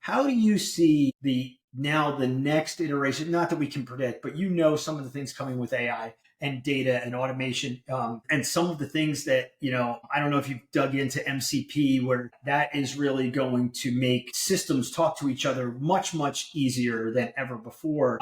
How do you see the next iteration? Not that we can predict, but some of the things coming with AI and data and automation, and some of the things that I don't know if you've dug into MCP, where that is really going to make systems talk to each other much easier than ever before.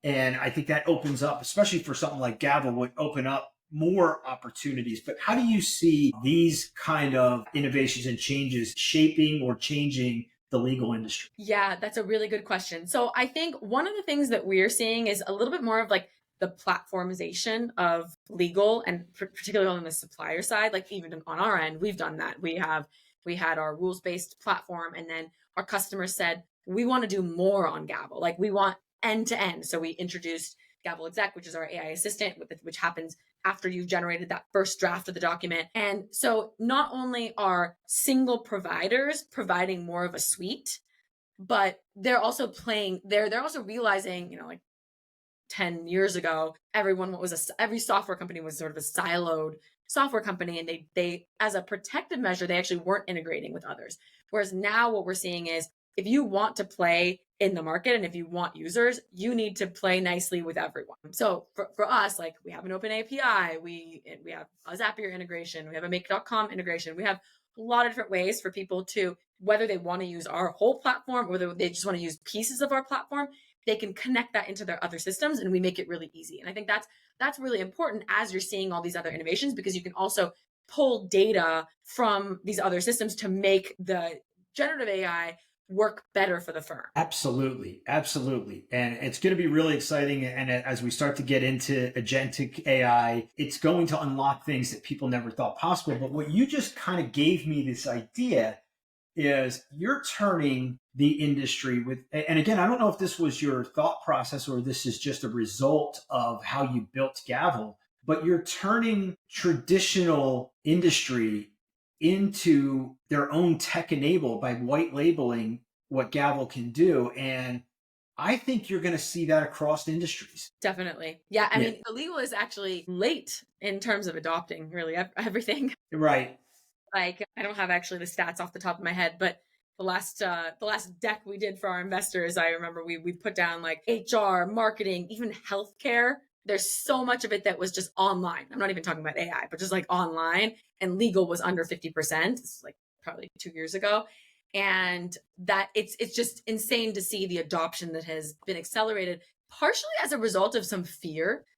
And I think that opens up, especially for something like Gavel, would open up more opportunities. But how do you see these kind of innovations and changes shaping or changing the legal industry? Yeah, that's a really good question. So I think one of the things that we're seeing is a little bit more of like the platformization of legal, and particularly on the supplier side. Like even on our end, we've done that. We had our rules-based platform, and then our customers said, we want to do more on Gavel. Like we want end to end. So we introduced Gavel Exec, which is our AI assistant, which happens after you've generated that first draft of the document. And so not only are single providers providing more of a suite, but they're also they're also realizing, like 10 years ago, every software company was sort of a siloed software company, and they as a protective measure, they actually weren't integrating with others. Whereas now what we're seeing is, if you want to play in the market and if you want users, you need to play nicely with everyone. So for us, like, we have an open API, we have a Zapier integration, we have a make.com integration, we have a lot of different ways for people to, whether they want to use our whole platform or whether they just want to use pieces of our platform, they can connect that into their other systems, and we make it really easy. And I think that's really important as you're seeing all these other innovations, because you can also pull data from these other systems to make the generative AI work better for the firm. Absolutely, absolutely. And it's going to be really exciting. And as we start to get into agentic AI, it's going to unlock things that people never thought possible. But what you just kind of gave me this idea is, you're turning the industry with, and again, I don't know if this was your thought process or this is just a result of how you built Gavel, but you're turning traditional industry into their own tech enable by white labeling what Gavel can do. And I think you're going to see that across industries. Definitely. Yeah. I Yeah, mean, the legal is actually late in terms of adopting really everything. right. Like, I don't have actually the stats off the top of my head, but the last deck we did for our investors, I remember we put down like HR, marketing, even healthcare. There's so much of it that was just online. I'm not even talking about AI, but just like online. And legal was under 50%. It's like probably 2 years ago. And that it's just insane to see the adoption that has been accelerated, partially as a result of some fear